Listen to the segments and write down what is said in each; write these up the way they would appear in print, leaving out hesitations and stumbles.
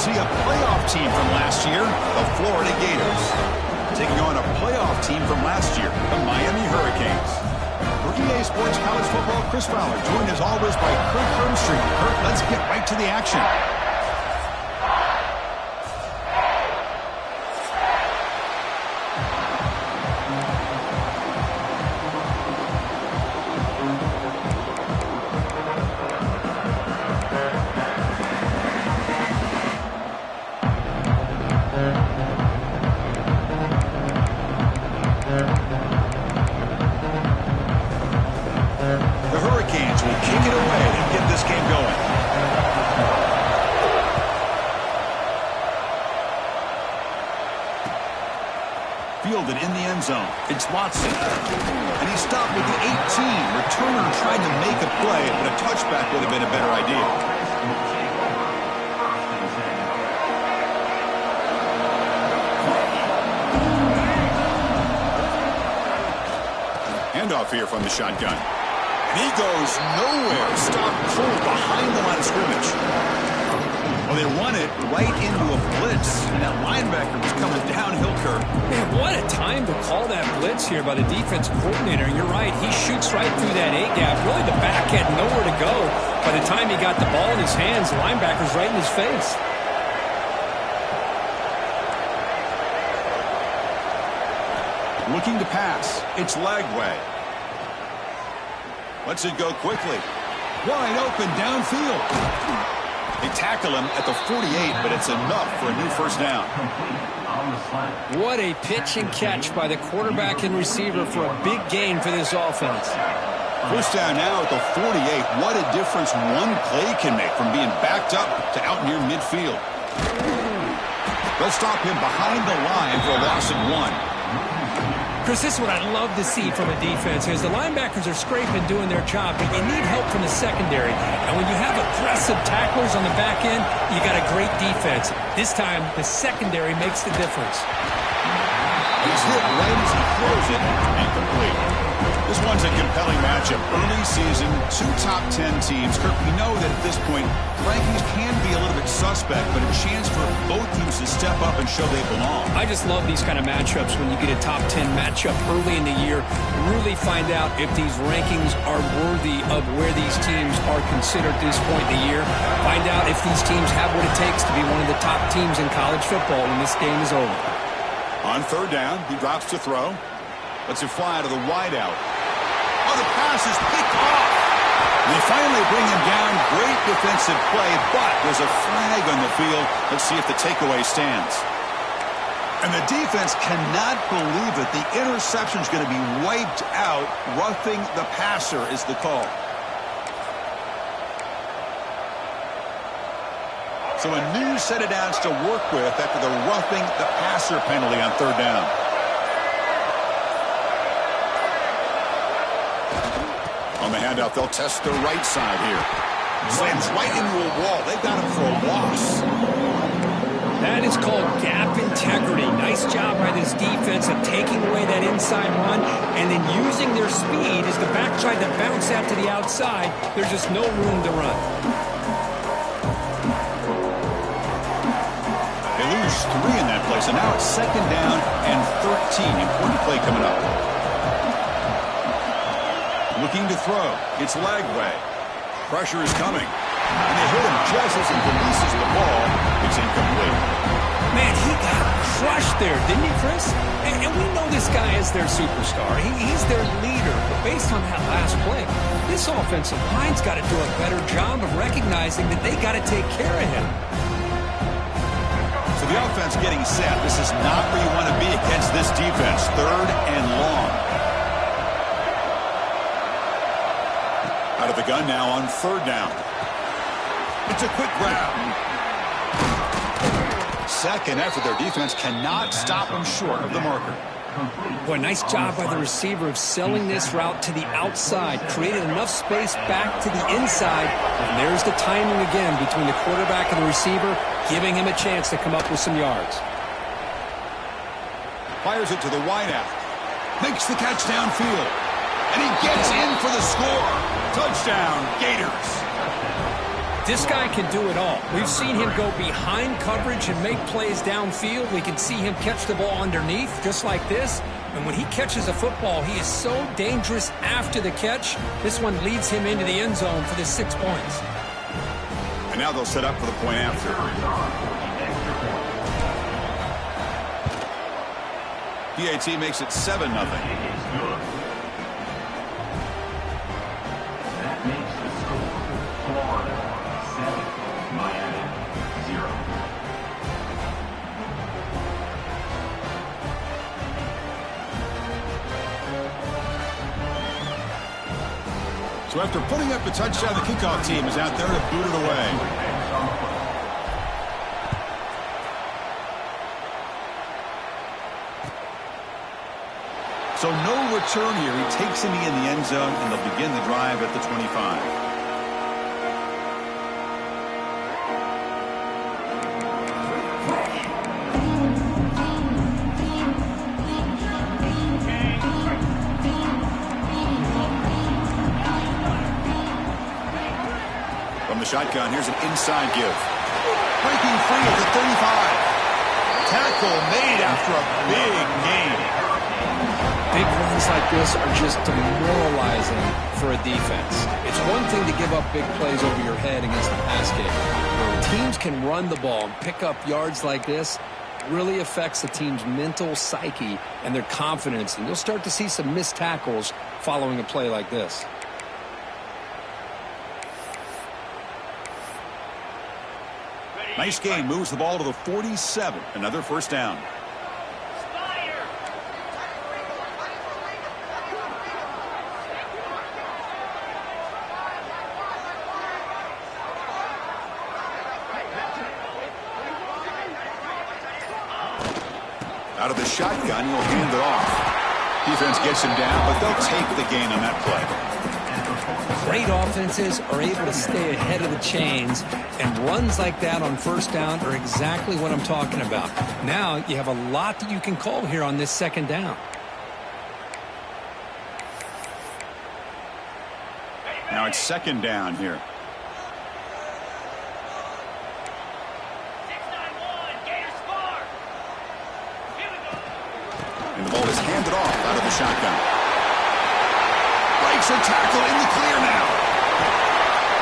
see a playoff team from last year, the Florida Gators, taking on a playoff team from last year, the Miami Hurricanes. For EA Sports College Football, Chris Fowler, joined as always by Kurt Hermstreet. Kurt, let's get right to the action. Fielded in the end zone. It's Watson. And he stopped with the 18. Returner tried to make a play, but a touchback would have been a better idea. Handoff here from the shotgun. And he goes nowhere. Stop cold behind the line of scrimmage. Well, they run it right into a blitz, and that linebacker was coming downhill, Kurt. Man, what a time to call that blitz here by the defense coordinator. You're right, he shoots right through that A-gap. Really, the back had nowhere to go. By the time he got the ball in his hands, the linebacker's right in his face. Looking to pass. It's Lagway. Lets it go quickly. Wide open downfield. They tackle him at the 48, but it's enough for a new first down. What a pitch and catch by the quarterback and receiver for a big gain for this offense. First down now at the 48. What a difference one play can make from being backed up to out near midfield. They'll stop him behind the line for a loss of 1. Chris, this is what I'd love to see from a defense is the linebackers are scraping, doing their job, but you need help from the secondary. And when you have aggressive tacklers on the back end, you got a great defense. This time, the secondary makes the difference. He's hit right as he throws it. Incomplete. This one's a compelling matchup. Early season, 2 top 10 teams. Kurt, we know that at this point, rankings can be a little bit suspect, but a chance for both teams to step up and show they belong. I just love these kind of matchups when you get a top 10 matchup early in the year. Really find out if these rankings are worthy of where these teams are considered at this point in the year. Find out if these teams have what it takes to be one of the top teams in college football when this game is over. On third down, he drops to throw. Lets it fly to the wideout. Oh, the pass is picked off. They finally bring him down. Great defensive play, but there's a flag on the field. Let's see if the takeaway stands. And the defense cannot believe it. The interception is going to be wiped out. Roughing the passer is the call. So a new set of downs to work with after the roughing the passer penalty on third down. On the handoff, they'll test the right side here. Slams right into a wall. They got him for a loss. That is called gap integrity. Nice job by this defense of taking away that inside run and then using their speed as the back tried to bounce out to the outside. There's just no room to run. They lose 3 in that play, so now it's second down and 13. Important play coming up. Looking to throw. It's Lagway. Pressure is coming. And they hit him just as he releases the ball. It's incomplete. Man, he got crushed there, didn't he, Chris? And we know this guy is their superstar. He's their leader. But based on that last play, this offensive line's got to do a better job of recognizing that they got to take care of him. So the offense getting set. This is not where you want to be against this defense. Third and long. Out of the gun now on third down. It's a quick grab. Second effort. Their defense cannot stop them short of the marker. Boy, nice job by the receiver of selling this route to the outside. Created enough space back to the inside. And there's the timing again between the quarterback and the receiver, giving him a chance to come up with some yards. Fires it to the wideout. Makes the catch downfield. And he gets in for the score. Touchdown, Gators. This guy can do it all. We've seen him go behind coverage and make plays downfield. We can see him catch the ball underneath, just like this. And when he catches a football, he is so dangerous after the catch. This one leads him into the end zone for the 6 points. And now they'll set up for the point after. PAT makes it 7-0. So after putting up a touchdown, the kickoff team is out there to boot it away. So no return here. He takes it in the end zone, and they'll begin the drive at the 25. Shotgun. Here's an inside give. Breaking free at the 35. Tackle made after a big gain. Big runs like this are just demoralizing for a defense. It's one thing to give up big plays over your head against the pass game. When teams can run the ball and pick up yards like this, it really affects the team's mental psyche and their confidence. And you'll start to see some missed tackles following a play like this. Nice gain, moves the ball to the 47. Another first down. Out of the shotgun, he'll hand it off. Defense gets him down, but they'll take the gain on that play. Great offenses are able to stay ahead of the chains, and runs like that on first down are exactly what I'm talking about. Now you have a lot that you can call here on this second down. Now it's second down here. And the ball is handed off out of the shotgun. Breaks a tackle in the clear now.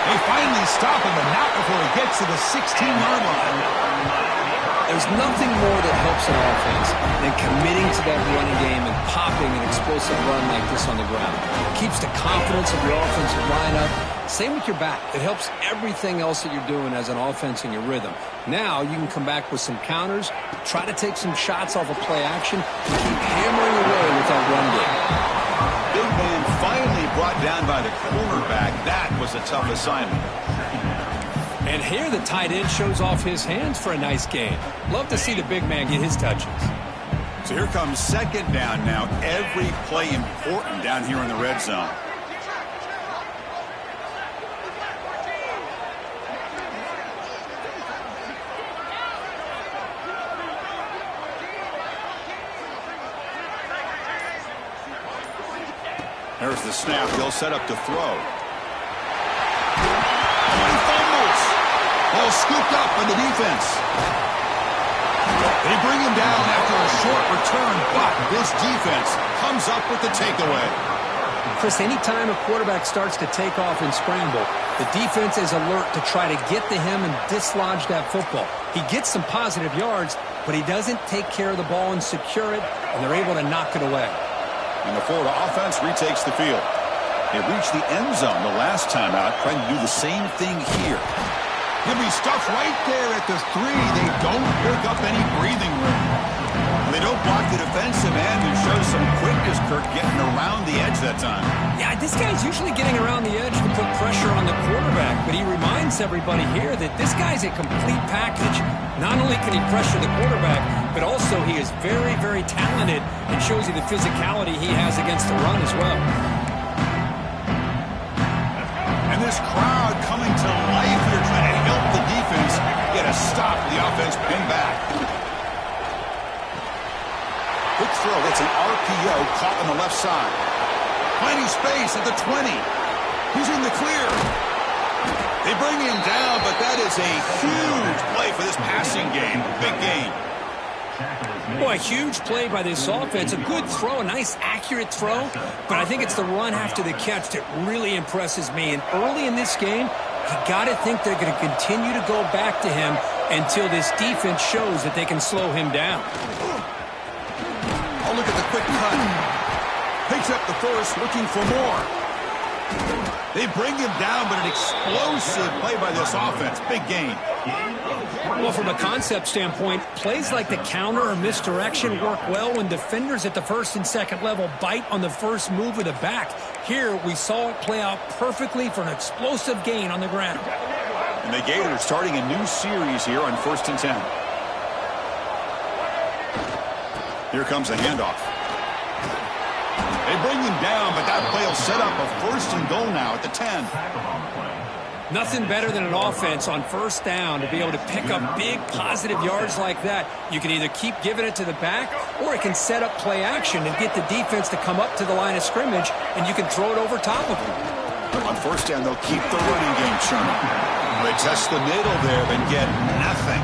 They finally stop him, but not before he gets to the 16-yard line. There's nothing more that helps an offense than committing to that running game and popping an explosive run like this on the ground. It keeps the confidence of your offensive line up. Same with your back. It helps everything else that you're doing as an offense in your rhythm. Now you can come back with some counters, try to take some shots off of play action, and keep hammering away with that run game. Big man finally brought down by the cornerback. That was a tough assignment. And here the tight end shows off his hands for a nice gain. Love to see the big man get his touches. So here comes second down now. Every play important down here in the red zone. There's the snap. They'll set up to throw. And he fumbles. Ball scooped up by the defense. They bring him down after a short return, but this defense comes up with the takeaway. Chris, anytime a quarterback starts to take off and scramble, the defense is alert to try to get to him and dislodge that football. He gets some positive yards, but he doesn't take care of the ball and secure it, and they're able to knock it away. And the Florida offense retakes the field. They reached the end zone the last time out, trying to do the same thing here. He'll be stuffed right there at the 3. They don't pick up any breathing room. They don't block the defensive end and show some quickness, Kirk, getting around the edge that time. Yeah, this guy's usually getting around the edge to put pressure on the quarterback, but he reminds everybody here that this guy's a complete package. Not only can he pressure the quarterback, but also he is very, very talented and shows you the physicality he has against the run as well. And this crowd coming to life here, trying to help the defense get a stop. The offense pinned back. Quick throw. It's an RPO caught on the left side. Finding space at the 20. He's in the clear. They bring him down, but that is a huge play for this passing game. Big gain. Boy, a huge play by this offense. A good throw, a nice accurate throw. But I think it's the run after the catch that really impresses me. And early in this game, you got to think they're going to continue to go back to him until this defense shows that they can slow him down. Oh, look at the quick cut. Picks up the first, looking for more. They bring him down, but an explosive play by this offense. Big gain. Well, from a concept standpoint, plays like the counter or misdirection work well when defenders at the first and second level bite on the first move of the back. Here, we saw it play out perfectly for an explosive gain on the ground. And the Gators starting a new series here on 1st and 10. Here comes a handoff. They bring him down, but that play will set up a 1st and goal now at the 10. Nothing better than an offense on 1st down to be able to pick up big positive yards like that. You can either keep giving it to the back, or it can set up play action and get the defense to come up to the line of scrimmage, and you can throw it over top of them. On 1st down, they'll keep the running game churning. They test the middle there, but get nothing.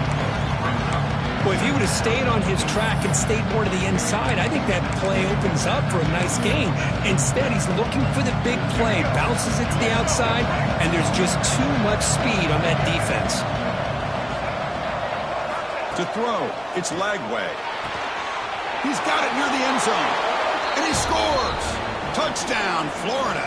Well, if he would have stayed on his track and stayed more to the inside, I think that play opens up for a nice gain. Instead, he's looking for the big play, bounces it to the outside, and there's just too much speed on that defense. To throw, it's Lagway. He's got it near the end zone, and he scores. Touchdown, Florida.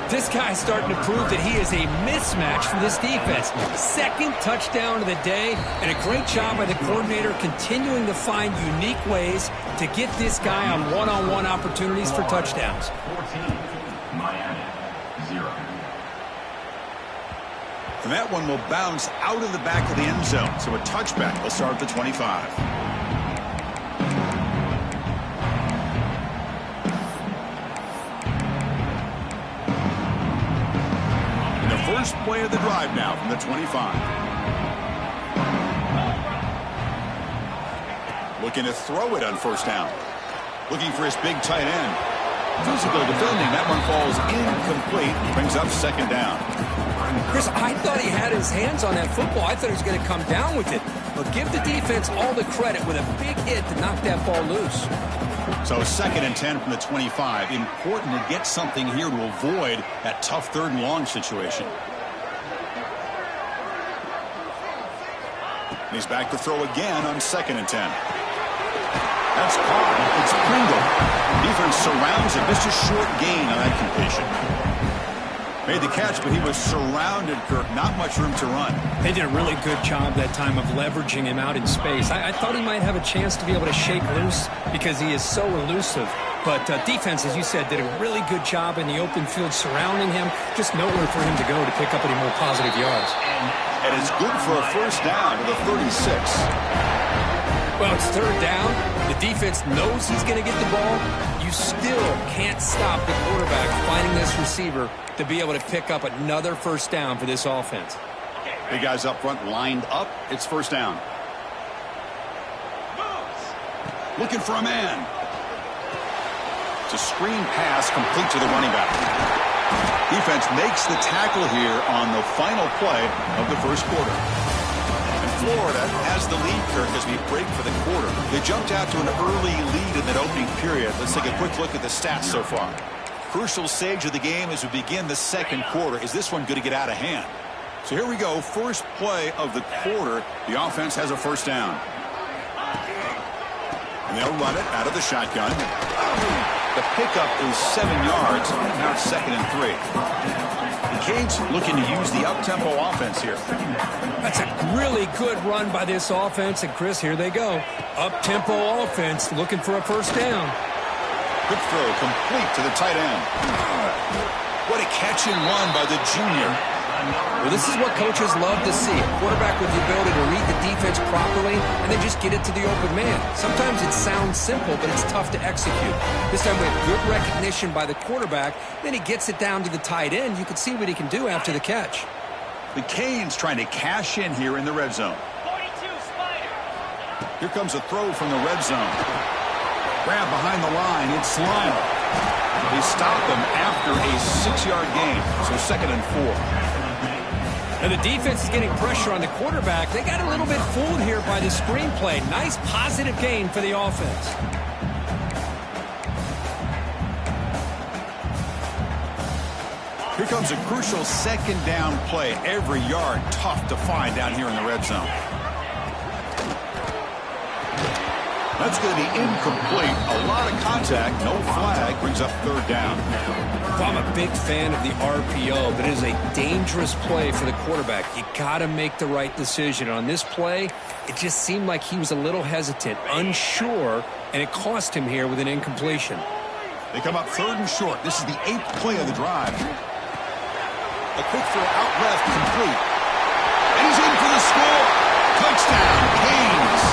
This guy's starting to prove that he is a mismatch for this defense. Second touchdown of the day, and a great job by the coordinator continuing to find unique ways to get this guy on one-on-one opportunities for touchdowns. 14, Miami, 0. And that one will bounce out of the back of the end zone, so a touchback will start at the 25. First play of the drive now from the 25. Looking to throw it on 1st down. Looking for his big tight end. Physical defending. That one falls incomplete. Brings up 2nd down. Chris, I thought he had his hands on that football. I thought he was going to come down with it. But give the defense all the credit with a big hit to knock that ball loose. So 2nd and 10 from the 25. Important to get something here to avoid that tough 3rd and long situation. He's back to throw again on 2nd and 10. That's caught. It's Pringle. Defense surrounds him. Just a short gain on that completion. Made the catch, but he was surrounded, Kirk. Not much room to run. They did a really good job that time of leveraging him out in space. I thought he might have a chance to be able to shake loose because he is so elusive. But defense, as you said, did a really good job in the open field surrounding him. Just nowhere for him to go to pick up any more positive yards. And it's good for a 1st down to the 36. Well, it's 3rd down. The defense knows he's going to get the ball. You still can't stop the quarterback finding this receiver to be able to pick up another 1st down for this offense. Big guys up front lined up. It's 1st down. Looking for a man. It's a screen pass complete to the running back. Defense makes the tackle here on the final play of the 1st quarter. And Florida has the lead, Kirk, as we break for the quarter. They jumped out to an early lead in that opening period. Let's take a quick look at the stats so far. Crucial stage of the game as we begin the 2nd quarter. Is this one going to get out of hand? So here we go. First play of the quarter. The offense has a 1st down. And they'll run it out of the shotgun. The pickup is 7 yards. Now it's 2nd and 3. The Canes looking to use the up-tempo offense here. That's a really good run by this offense. And, Chris, here they go. Up-tempo offense looking for a 1st down. Quick throw complete to the tight end. What a catch and run by the junior. Well, this is what coaches love to see. A quarterback with the ability to read the defense properly and then just get it to the open man. Sometimes it sounds simple, but it's tough to execute. This time we have good recognition by the quarterback. Then he gets it down to the tight end. You can see what he can do after the catch. The Canes trying to cash in here in the red zone. Here comes a throw from the red zone. Grab behind the line. It's Lyle. They stop them after a 6-yard gain. So 2nd and 4. And the defense is getting pressure on the quarterback. They got a little bit fooled here by the screenplay. Nice positive gain for the offense. Here comes a crucial second down play. Every yard tough to find down here in the red zone. That's going to be incomplete. A lot of contact, no flag, brings up third down. Well, I'm a big fan of the RPO, but it is a dangerous play for the quarterback. You got to make the right decision. On this play, it just seemed like he was a little hesitant, unsure, and it cost him here with an incompletion. They come up third and short. This is the 8th play of the drive. A quick throw out left, complete. And he's in for the score. Touchdown, Canes.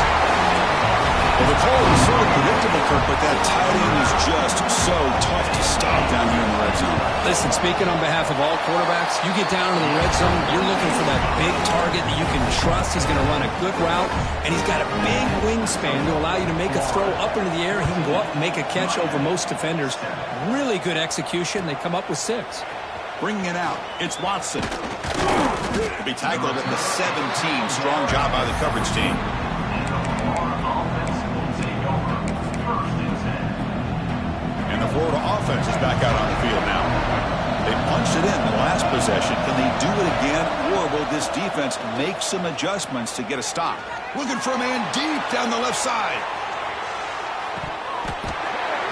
Well, the call was sort of predictable, Kirk, but that tight end is just so tough to stop down here in the red zone. Listen, speaking on behalf of all quarterbacks, you get down to the red zone, you're looking for that big target that you can trust. He's going to run a good route, and he's got a big wingspan to allow you to make a throw up into the air. He can go up and make a catch over most defenders. Really good execution. They come up with 6. Bringing it out, it's Watson. He'll be tackled at the 17. Strong job by the coverage team. And the Florida offense is back out on the field now. They punched it in the last possession. Can they do it again, or will this defense make some adjustments to get a stop? Looking for a man deep down the left side.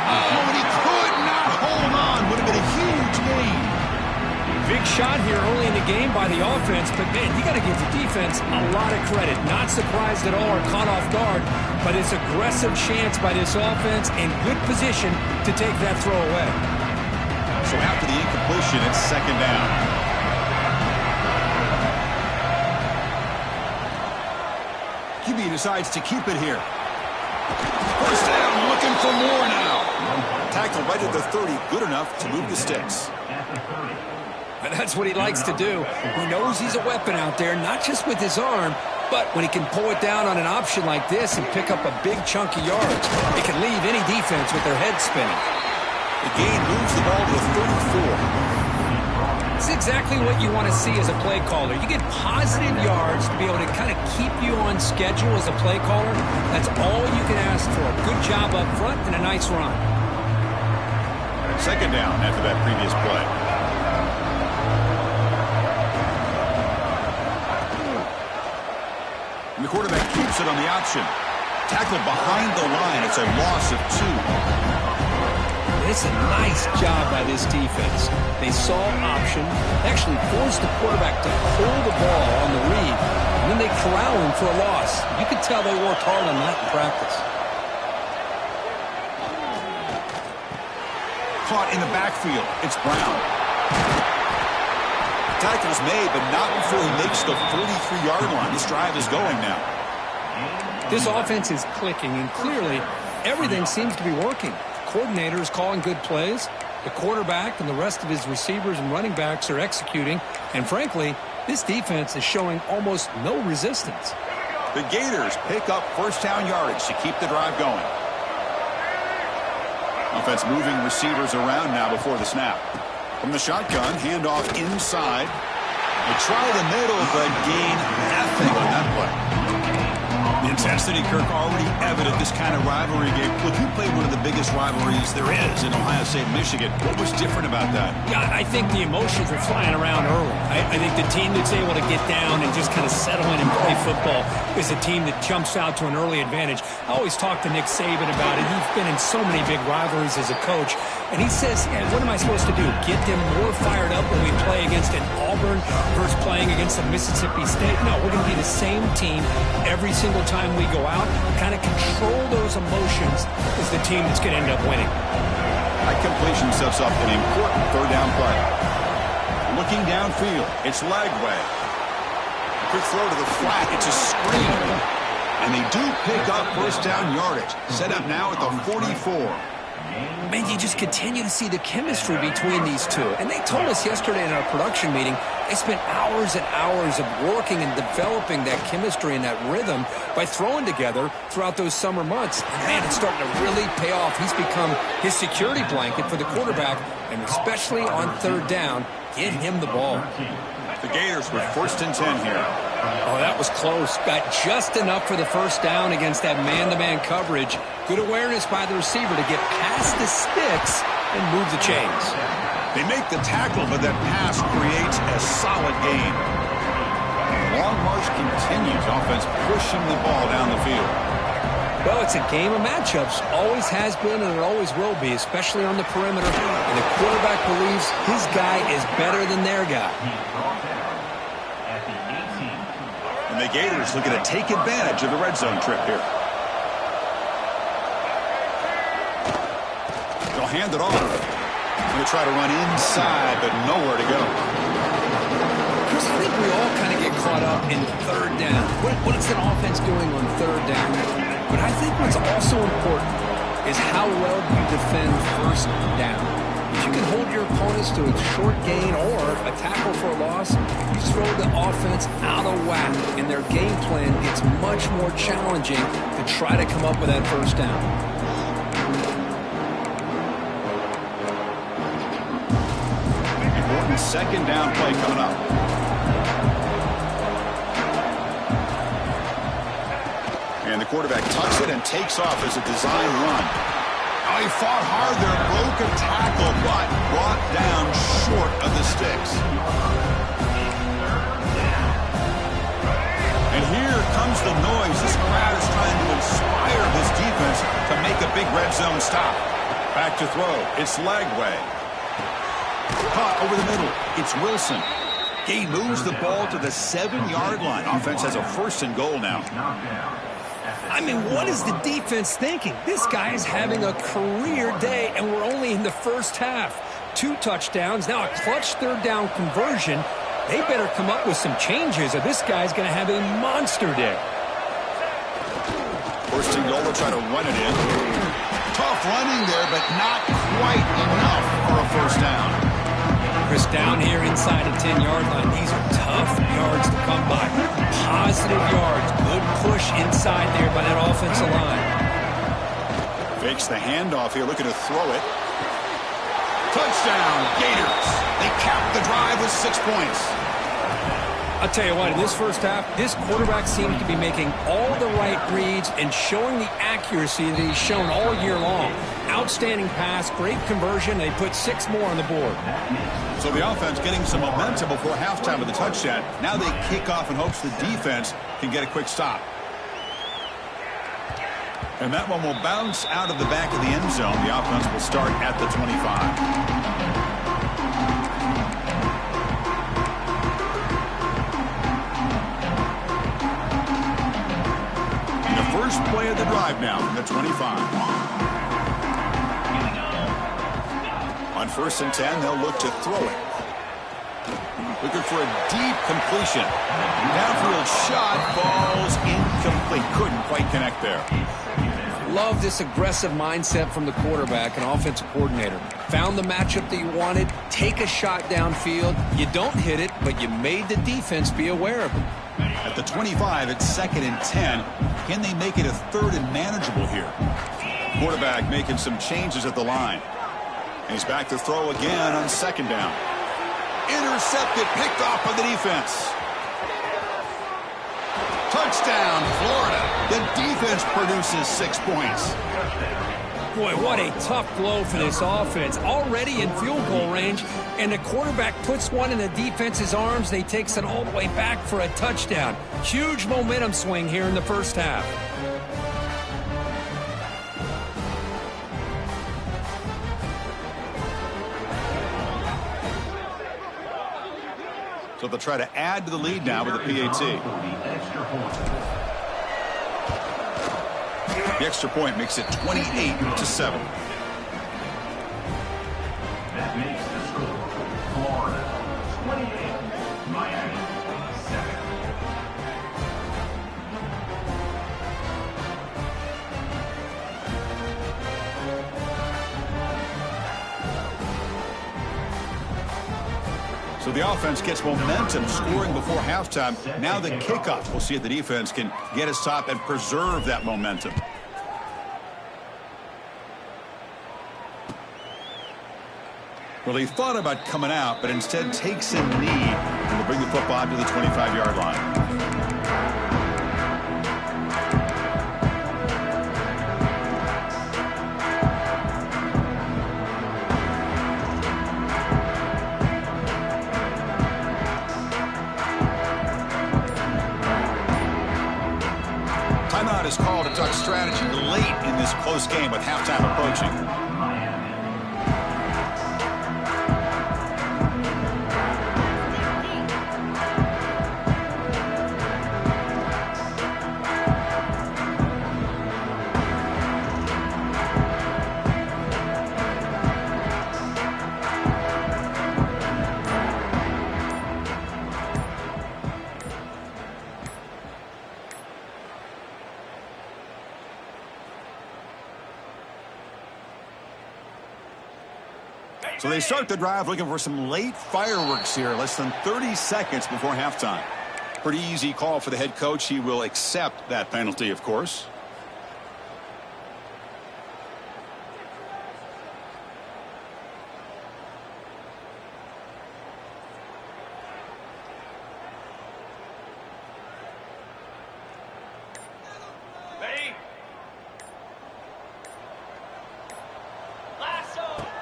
Oh, and he could not hold on. Would have been a huge gain. Big shot here early in the game by the offense, but, man, you got to give the defense a lot of credit. Not surprised at all or caught off guard, but it's aggressive chance by this offense in good position to take that throw away. So after the incompletion, it's second down. QB decides to keep it here. First down, looking for more now. Tackle right at the 30, good enough to move the sticks. And that's what he likes to do. He knows he's a weapon out there, not just with his arm, but when he can pull it down on an option like this and pick up a big chunk of yards, it can leave any defense with their head spinning. The gain moves the ball to the 34. It's exactly what you want to see as a play caller. You get positive yards to be able to kind of keep you on schedule as a play caller. That's all you can ask for. A good job up front and a nice run. Second down after that previous play. And the quarterback keeps it on the option. Tackled behind the line. It's a loss of 2. It's a nice job by this defense. They saw option, actually forced the quarterback to pull the ball on the read, and then they corral him for a loss. You could tell they worked hard on that in practice. Caught in the backfield. It's Brown. Tackle's made, but not before he makes the 43-yard line. This drive is going now. This offense is clicking, and clearly everything seems to be working. The coordinator is calling good plays. The quarterback and the rest of his receivers and running backs are executing. And frankly, this defense is showing almost no resistance. The Gators pick up first down yardage to keep the drive going. Offense moving receivers around now before the snap. From the shotgun, handoff inside. They try the middle, but gain nothing on that play. The intensity, Kirk, already evident this kind of rivalry game. Look, you played one of the biggest rivalries there is in Ohio State, Michigan. What was different about that? Yeah, I think the emotions were flying around early. I think the team that's able to get down and just kind of settle in and play football is a team that jumps out to an early advantage. I always talk to Nick Saban about it. He's been in so many big rivalries as a coach. And he says, yeah, what am I supposed to do? Get them more fired up when we play against an Auburn versus playing against a Mississippi State? No, we're going to be the same team every single time we go out. Kind of control those emotions is the team that's going to end up winning. That completion sets up an important third down play. Looking downfield, it's Lagway. Quick throw to the flat, it's a screen. And they do pick up first down yardage. Set up now at the 44. Man, you just continue to see the chemistry between these two. And they told us yesterday in our production meeting, they spent hours and hours of working and developing that chemistry and that rhythm by throwing together throughout those summer months. And man, it's starting to really pay off. He's become his security blanket for the quarterback, and especially on third down, get him the ball. The Gators with 1st and 10 here. Oh, that was close. Got just enough for the first down against that man-to-man coverage. Good awareness by the receiver to get past the sticks and move the chains. They make the tackle, but that pass creates a solid gain. Long march continues. Offense pushing the ball down the field. Well, it's a game of matchups. Always has been and it always will be, especially on the perimeter. And the quarterback believes his guy is better than their guy. And the Gators looking to take advantage of the red zone trip here. They'll hand it off. Going to try to run inside, but nowhere to go. Chris, I think we all kind of get caught up in 3rd down. What is an offense doing on 3rd down? But I think what's also important is how well you defend 1st down. If you can hold your opponents to a short gain or a tackle for a loss, you throw the offense out of whack, and their game plan gets much more challenging to try to come up with that 1st down. Important 2nd down play coming up. And the quarterback tucks it and takes off as a design run. Oh, he fought hard there, broke a tackle, but brought down short of the sticks. And here comes the noise. This crowd is trying to inspire this defense to make a big red zone stop. Back to throw. It's Lagway. Caught over the middle. It's Wilson. He moves the ball to the 7-yard line. Offense has a 1st and goal now. I mean, what is the defense thinking? This guy is having a career day, and we're only in the first half. 2 touchdowns, now a clutch 3rd down conversion. They better come up with some changes, or this guy's going to have a monster day. 1st and goal, they'll try to run it in. Tough running there, but not quite enough for a 1st down. Chris, down here inside the 10-yard line, these are tough yards to come by. Positive yards, good push inside there by that offensive line. Fakes the handoff here, looking to throw it. Touchdown, Gators. They cap the drive with 6 points. I'll tell you what, in this first half, this quarterback seems to be making all the right reads and showing the accuracy that he's shown all year long. Outstanding pass, great conversion. They put 6 more on the board. So the offense getting some momentum before halftime of the touchdown. Now they kick off in hopes the defense can get a quick stop. And that one will bounce out of the back of the end zone. The offense will start at the 25. First play of the drive now from the 25. On 1st and 10, they'll look to throw it. Looking for a deep completion. Downfield shot, falls incomplete. Couldn't quite connect there. Love this aggressive mindset from the quarterback and offensive coordinator. Found the matchup that you wanted, take a shot downfield. You don't hit it, but you made the defense be aware of it. At the 25, it's 2nd and 10. Can they make it a 3rd and manageable here? Quarterback making some changes at the line. And he's back to throw again on 2nd down. Intercepted, picked off by the defense. Touchdown, Florida. The defense produces 6 points. Boy, what a tough blow for this offense. Already in field goal range, and the quarterback puts one in the defense's arms. They takes it all the way back for a touchdown. Huge momentum swing here in the first half. So they'll try to add to the lead now with the PAT. The extra point makes it 28-7. That makes the score Florida 28, Miami 7. So the offense gets momentum, scoring before halftime. Now the kickoff. We'll see if the defense can get his top and preserve that momentum. Well, he thought about coming out, but instead takes a knee. will bring the football to the 25-yard line. Timeout is called to talk strategy late in this close game with halftime approaching. So they start the drive looking for some late fireworks here, less than 30 seconds before halftime. Pretty easy call for the head coach. He will accept that penalty, of course.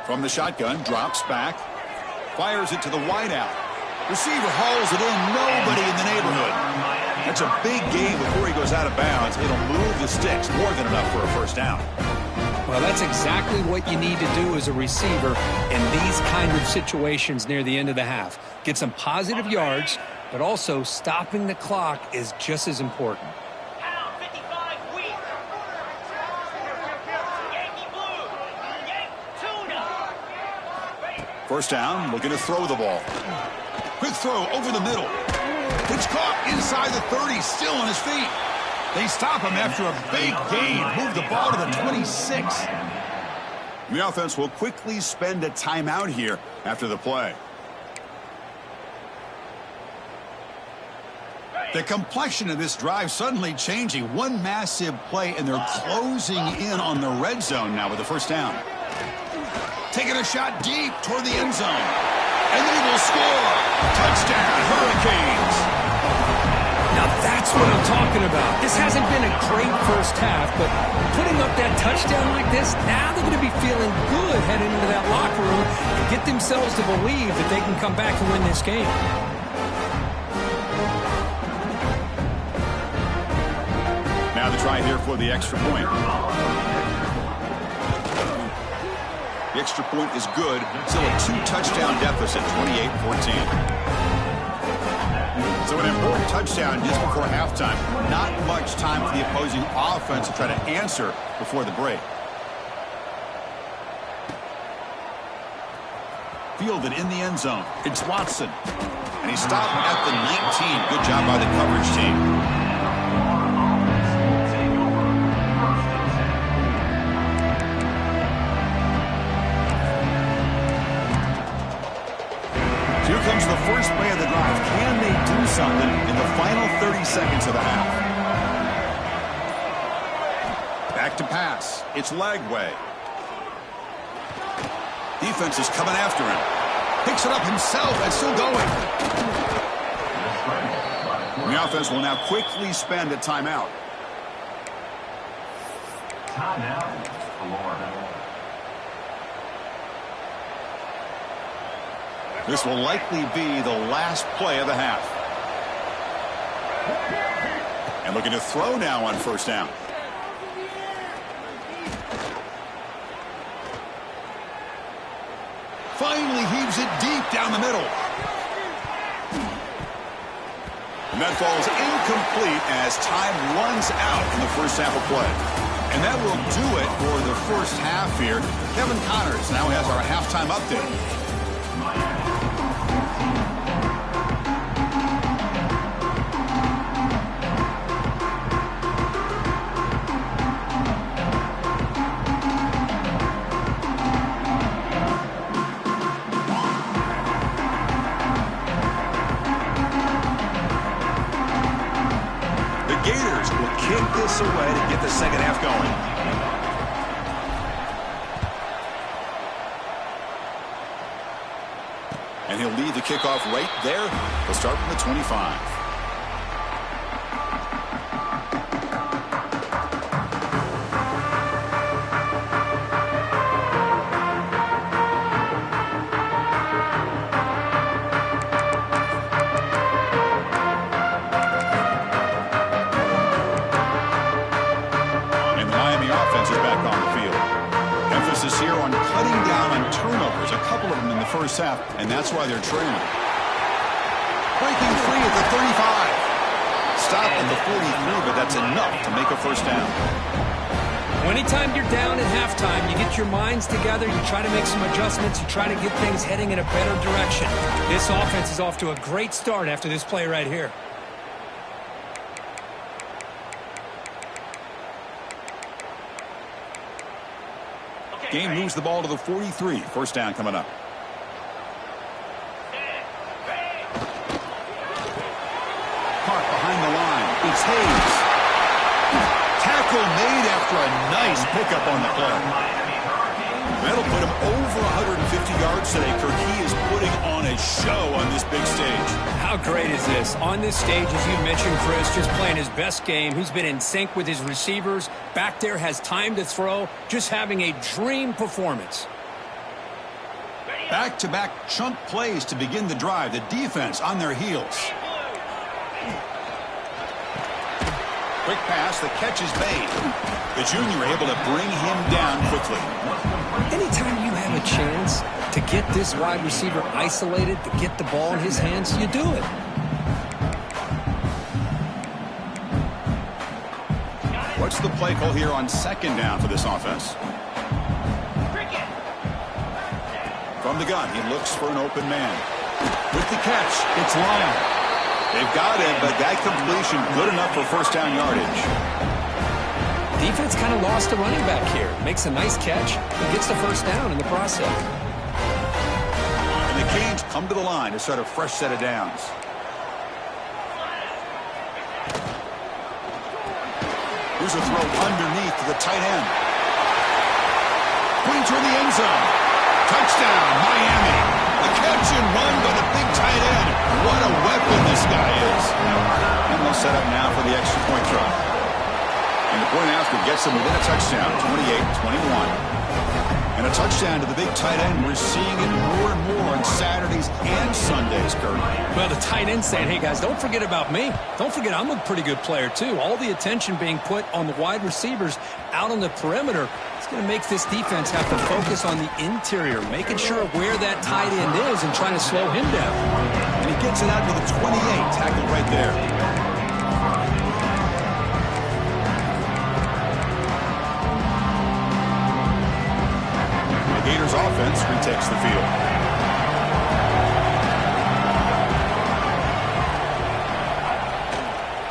From the shotgun, drops back, fires it to the wideout. Receiver hauls it in, nobody in the neighborhood. That's a big gain before he goes out of bounds. It'll move the sticks, more than enough for a first down. Well, that's exactly what you need to do as a receiver in these kind of situations near the end of the half. Get some positive yards, but also stopping the clock is just as important. First down, looking to throw the ball. Quick throw over the middle. It's caught inside the 30, still on his feet. They stop him after a big gain. Move the ball to the 26. The offense will quickly spend a timeout here after the play. The complexion of this drive suddenly changing. One massive play, and they're closing in on the red zone now with the first down. Taking a shot deep toward the end zone. And they will score. Touchdown, Hurricanes. Now that's what I'm talking about. This hasn't been a great first half, but putting up that touchdown like this, now they're going to be feeling good heading into that locker room and get themselves to believe that they can come back and win this game. Now the try here for the extra point. The extra point is good. Still a 2-touchdown deficit, 28-14. So an important touchdown just before halftime. Not much time for the opposing offense to try to answer before the break. Fielded in the end zone. It's Watson. And he stopped at the 19. Good job by the coverage team. Here comes the first play of the drive. Can they do something in the final 30 seconds of the half? Back to pass. It's Lagway. Defense is coming after him. Picks it up himself and still going. The offense will now quickly spend a timeout. Timeout, Florida. This will likely be the last play of the half. And looking to throw now on first down. Finally heaves it deep down the middle. And that falls incomplete as time runs out in the first half of play. And that will do it for the first half here. Kevin Connors now has our halftime update. Gators will kick this away to get the second half going. And And he'll lead the kickoff right there. They'll start from the 25. Here on cutting down on turnovers, a couple of them in the first half, and that's why they're trailing. Breaking free at the 35. Stop at the 43, but that's enough to make a first down. Anytime you're down at halftime, you get your minds together, you try to make some adjustments, you try to get things heading in a better direction. This offense is off to a great start after this play right here. Game moves the ball to the 43. First down coming up. Park behind the line. It's Hayes. Tackle made after a nice pickup on the play. That'll put him over 150 yards today, Kirk. He is putting on a show on this big stage. How great is this? On this stage, as you mentioned, Chris, just playing his best game. He's been in sync with his receivers. Back there, has time to throw. Just having a dream performance. Back-to-back chunk plays to begin the drive. The defense on their heels. Quick pass. The catch is made. The junior able to bring him down quickly. Anytime you have a chance to get this wide receiver isolated, to get the ball in his hands, you do it. What's the play call here on second down for this offense? From the gun, he looks for an open man. With the catch, it's Lyon. They've got him, but that completion good enough for first down yardage. Defense kind of lost a running back here. Makes a nice catch and gets the first down in the process. And the Canes come to the line to start a fresh set of downs. Here's a throw underneath to the tight end. Putting toward the end zone. Touchdown, Miami. A catch and run by the big tight end. What a weapon this guy is. And they'll set up now for the extra point try. And the point after gets them within a touchdown, 28-21. And a touchdown to the big tight end. We're seeing it more and more on Saturdays and Sundays, Kurt. Well, the tight end saying, hey, guys, don't forget about me. Don't forget I'm a pretty good player, too. All the attention being put on the wide receivers out on the perimeter. It's going to make this defense have to focus on the interior, making sure where that tight end is and trying to slow him down. And he gets it out to the 28, tackled right there. Gators offense retakes the field.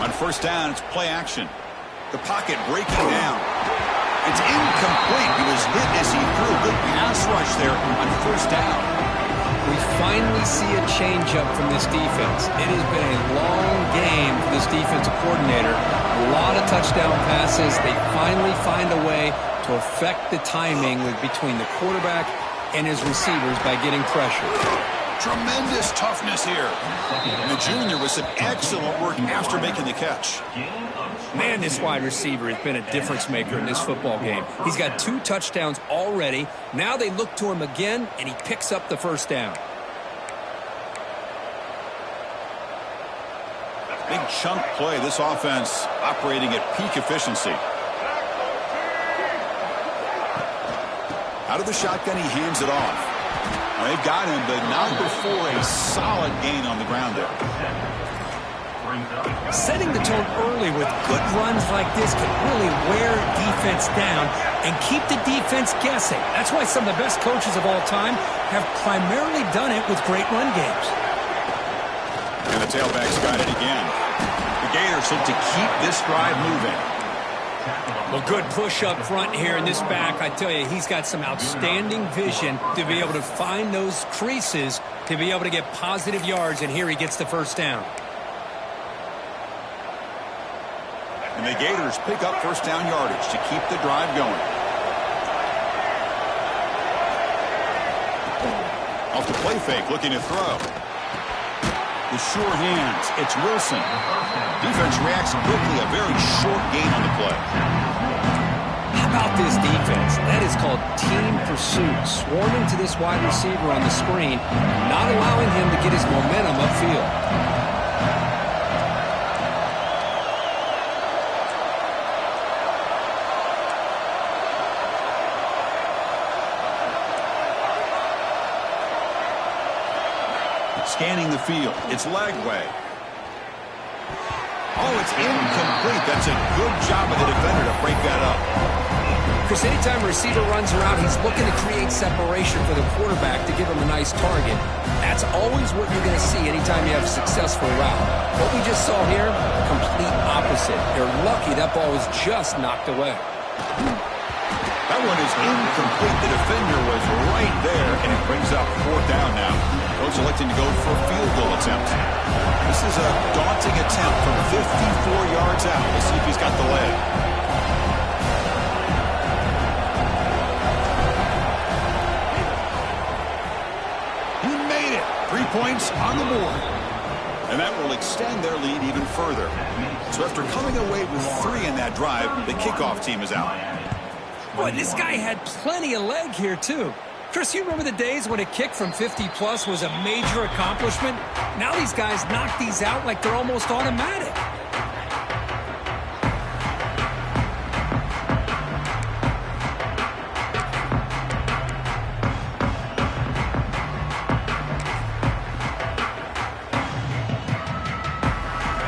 On first down, it's play action. The pocket breaking down. It's incomplete. He was hit as he threw. Good pass rush there on first down. We finally see a changeup from this defense. It has been a long game for this defensive coordinator. A lot of touchdown passes. They finally find a way to affect the timing between the quarterback and his receivers by getting pressure. Tremendous toughness here. And the junior with some excellent work after making the catch. Man, this wide receiver has been a difference maker in this football game. He's got 2 touchdowns already. Now they look to him again, and he picks up the first down. Big chunk play. This offense operating at peak efficiency. Out of the shotgun, he hands it off. Well, they've got him, but not before a solid gain on the ground there. Setting the tone early with good runs like this can really wear defense down and keep the defense guessing. That's why some of the best coaches of all time have primarily done it with great run games. And the tailback's got it again. The Gators look to keep this drive moving. Well, good push up front here in this back. I tell you, he's got some outstanding vision to be able to find those creases to be able to get positive yards, and here he gets the first down. And the Gators pick up first down yardage to keep the drive going. Off The play fake looking to throw. The sure hands. It's Wilson. Defense reacts quickly. A very short gain on the play. How about this defense? That is called team pursuit. Swarming to this wide receiver on the screen, not allowing him to get his momentum upfield. Scanning the field. It's Lagway. Oh, it's incomplete. That's a good job of the defender to break that up. Chris, anytime a receiver runs around, he's looking to create separation for the quarterback to give him a nice target. That's always what you're going to see anytime you have a successful route. What we just saw here, complete opposite. They're lucky that ball was just knocked away. That one is incomplete. The defender was right there, and it brings up 4th down now. Coach electing to go for a field goal attempt. This is a daunting attempt from 54 yards out. We'll see if he's got the leg. He made it. 3 points on the board. And that will extend their lead even further. So after coming away with 3 in that drive, the kickoff team is out. Boy, this guy had plenty of leg here, too. Chris, you remember the days when a kick from 50-plus was a major accomplishment? Now these guys knock these out like they're almost automatic.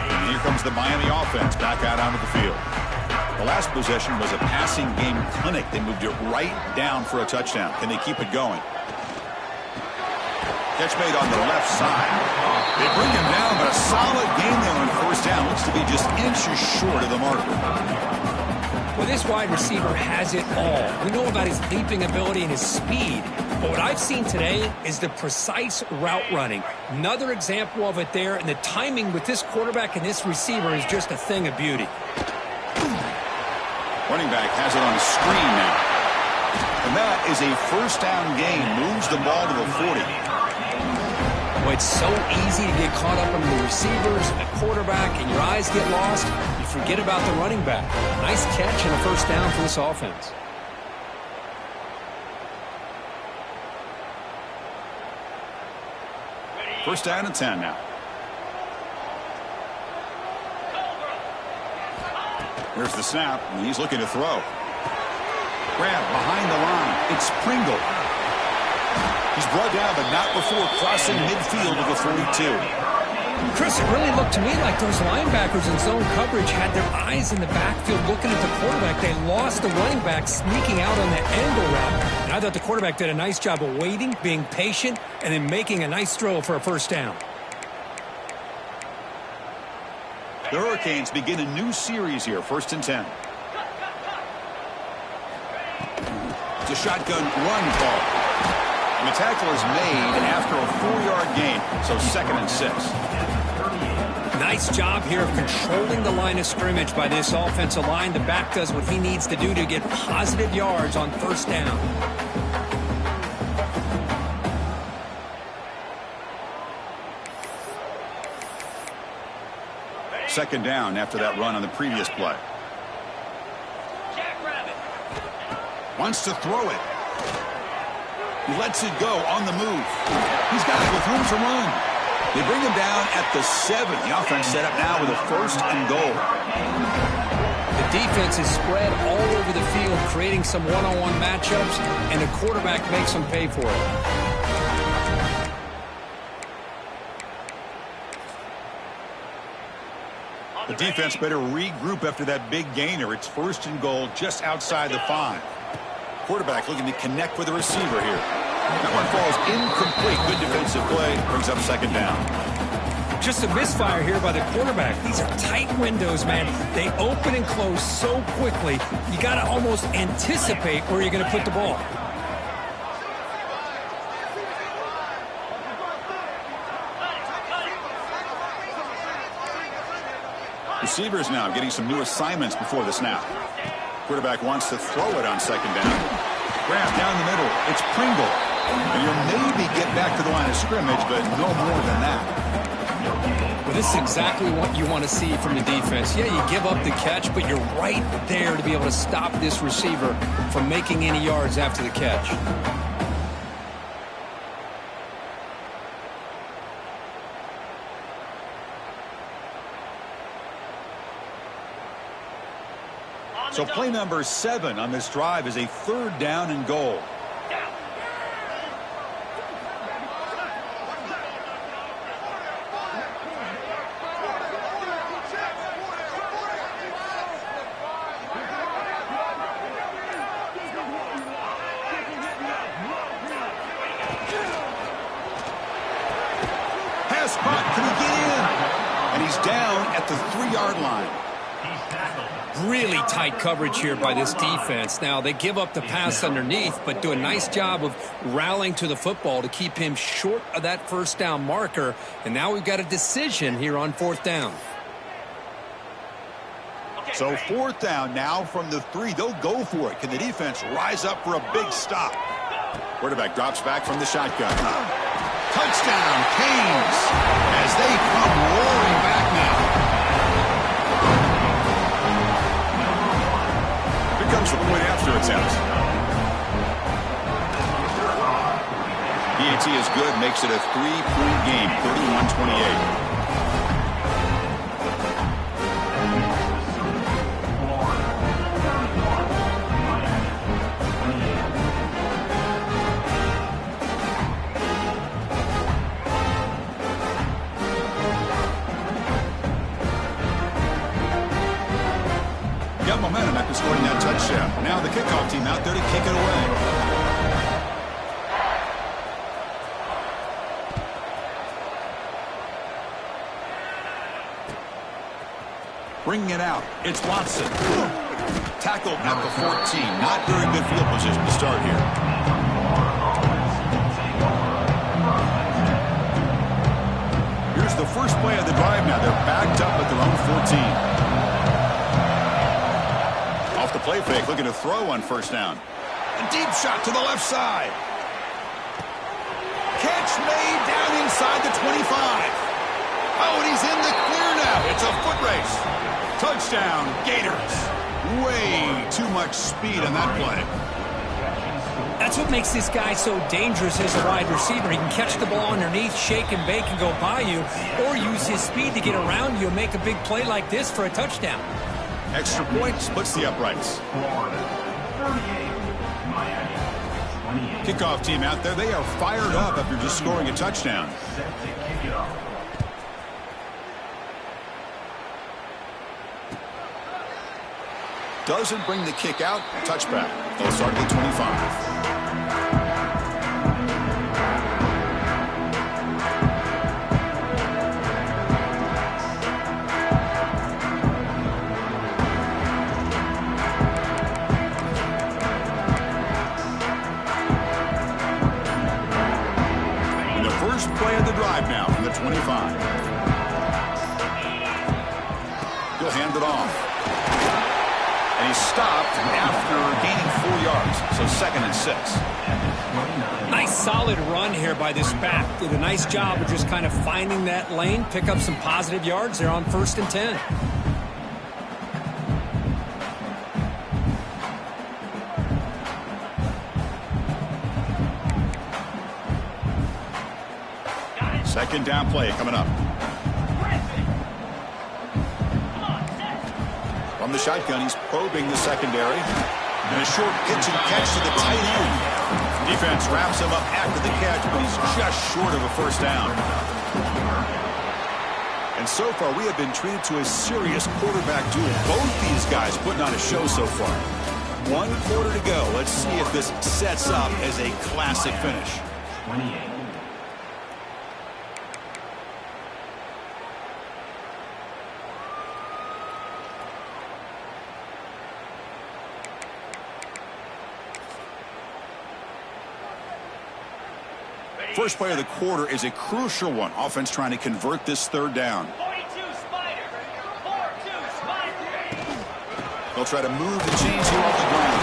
And here comes the Miami offense back out onto the field. The last possession was a passing game clinic. They moved it right down for a touchdown. Can they keep it going? Catch made on the left side. They bring him down, but a solid game there on 1st down. Looks to be just inches short of the mark. Well, this wide receiver has it all. We know about his leaping ability and his speed. But what I've seen today is the precise route running. Another example of it there, and the timing with this quarterback and this receiver is just a thing of beauty. Running back has it on the screen now. And that is a 1st down gain. Moves the ball to the 40. Well, it's so easy to get caught up in the receivers and the quarterback, and your eyes get lost. You forget about the running back. Nice catch and a 1st down for this offense. First down and 10 now. Here's the snap, and he's looking to throw. Grab behind the line. It's Pringle. He's brought down, but not before crossing midfield of the 42. Chris, it really looked to me like those linebackers in zone coverage had their eyes in the backfield looking at the quarterback. They lost the running back sneaking out on the angle route. And I thought the quarterback did a nice job of waiting, being patient, and then making a nice throw for a 1st down. The Hurricanes begin a new series here, 1st and 10. It's a shotgun run call. And the tackle is made after a 4-yard gain, so 2nd and 6. Nice job here of controlling the line of scrimmage by this offensive line. The back does what he needs to do to get positive yards on 1st down. Second down after that run on the previous play. Wants to throw it. He lets it go on the move. He's got it with room to run. They bring him down at the 7. The offense set up now with a 1st and goal. The defense is spread all over the field, creating some one-on-one matchups, and the quarterback makes them pay for it. The defense better regroup after that big gainer. It's 1st and goal just outside the 5. Quarterback looking to connect with the receiver here. That one falls incomplete. Good defensive play. Brings up 2nd down. Just a misfire here by the quarterback. These are tight windows, man. They open and close so quickly. You got to almost anticipate where you're going to put the ball. Receivers now getting some new assignments before the snap. Quarterback wants to throw it on 2nd down. Grab down the middle. It's Pringle. And you'll maybe get back to the line of scrimmage, but no more than that. Well, this is exactly what you want to see from the defense. Yeah, you give up the catch, but you're right there to be able to stop this receiver from making any yards after the catch. So play number 7 on this drive is a 3rd down and goal. Pass spot, can he get in? And he's down at the 3-yard line. Really tight coverage here by this defense. Now, they give up the pass underneath, but do a nice job of rallying to the football to keep him short of that 1st down marker. And now we've got a decision here on 4th down. So 4th down now from the 3. They'll go for it. Can the defense rise up for a big stop? Quarterback drops back from the shotgun. Touchdown, Canes, as they come roaring back now. Comes the point after attempt. PAT is good, makes it a 3-point game, 31-28. Momentum after scoring that touchdown. Now the kickoff team out there to kick it away. Bringing it out. It's Watson. Tackled at the 14. Not very good field position to start here. Here's the first play of the drive now. They're backed up at their own 14. Off the play fake, looking to throw on 1st down. A deep shot to the left side. Catch made down inside the 25. Oh, and he's in the clear now. It's a foot race. Touchdown, Gators. Way too much speed on that play. That's what makes this guy so dangerous as a wide receiver. He can catch the ball underneath, shake and bake and go by you, or use his speed to get around you and make a big play like this for a touchdown. Extra point splits the uprights. Kickoff team out there. They are fired up after just scoring a touchdown. Doesn't bring the kick out. Touchback. They'll start at the 25. Play of the drive now from the 25. He'll hand it off. And he's stopped after gaining 4 yards. So 2nd and 6. Nice solid run here by this back. Did a nice job of just kind of finding that lane, pick up some positive yards there on 1st and 10. Second down play coming up. From the shotgun, he's probing the secondary. And a short pitch and catch to the tight end. Defense wraps him up after the catch, but he's just short of a 1st down. And so far, we have been treated to a serious quarterback duel. Both these guys putting on a show so far. 1 quarter to go. Let's see if this sets up as a classic finish. 28. First play of the quarter is a crucial one. Offense trying to convert this 3rd down. 42 Spider. 4-2 Spider. They'll try to move the chains here off the ground.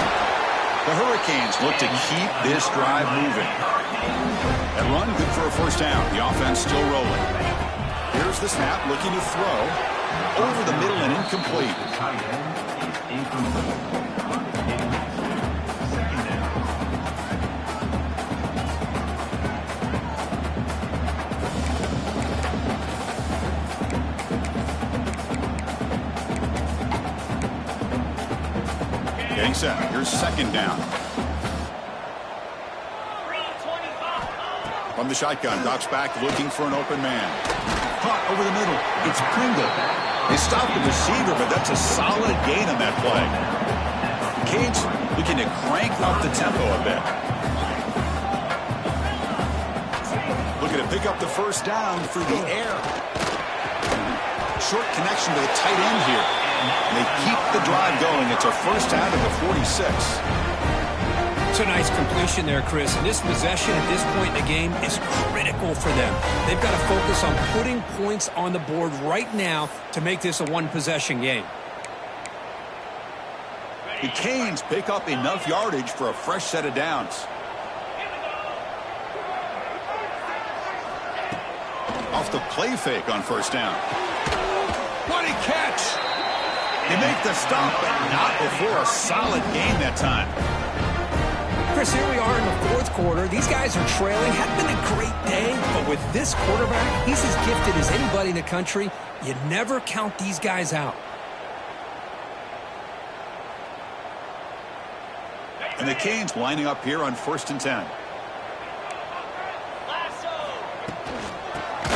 The Hurricanes look to keep this drive moving. That run, good for a first down. The offense still rolling. Here's the snap, looking to throw. Over the middle and incomplete. Tight end, incomplete. Second down. Getting set. Here's second down. From the shotgun, drops back looking for an open man. Caught over the middle. It's Pringle. They stopped the receiver, but that's a solid gain on that play. Canes looking to crank up the tempo a bit. Looking to pick up the first down through the air. Short connection to the tight end here. And they keep the drive going. It's a first down at the 46. It's a nice completion there, Chris. And this possession at this point in the game is critical for them. They've got to focus on putting points on the board right now to make this a one-possession game. The Canes pick up enough yardage for a fresh set of downs. Off the play fake on first down. What a catch! They make the stop, but not before a solid gain that time. Chris, here we are in the fourth quarter. These guys are trailing. Hadn't been a great day, but with this quarterback, he's as gifted as anybody in the country. You never count these guys out. And the Canes lining up here on 1st and 10.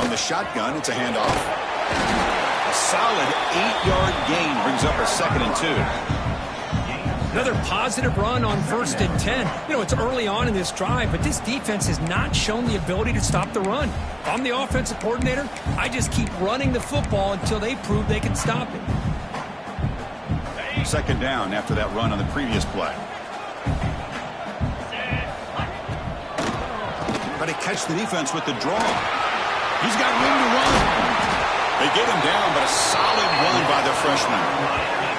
On the shotgun, it's a handoff. A solid 8-yard gain brings up a 2nd and 2. Another positive run on 1st and 10. You know, it's early on in this drive, but this defense has not shown the ability to stop the run. If I'm the offensive coordinator, I just keep running the football until they prove they can stop it. 2nd down after that run on the previous play. Try to catch the defense with the draw. He's got room to run. They get him down, but a solid run by the freshman.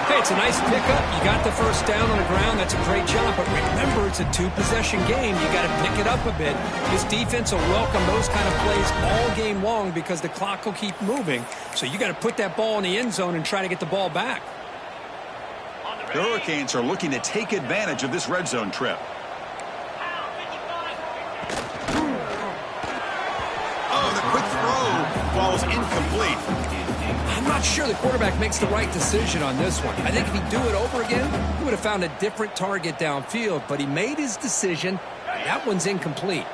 Hey, it's a nice pickup. You got the first down on the ground. That's a great job. But remember, it's a two-possession game. You got to pick it up a bit. This defense will welcome those kind of plays all game long because the clock will keep moving. So you got to put that ball in the end zone and try to get the ball back. The Hurricanes are looking to take advantage of this red zone trip. Oh, the quick throw falls incomplete. I'm not sure the quarterback makes the right decision on this one. I think if he'd do it over again, he would have found a different target downfield, but he made his decision, and that one's incomplete.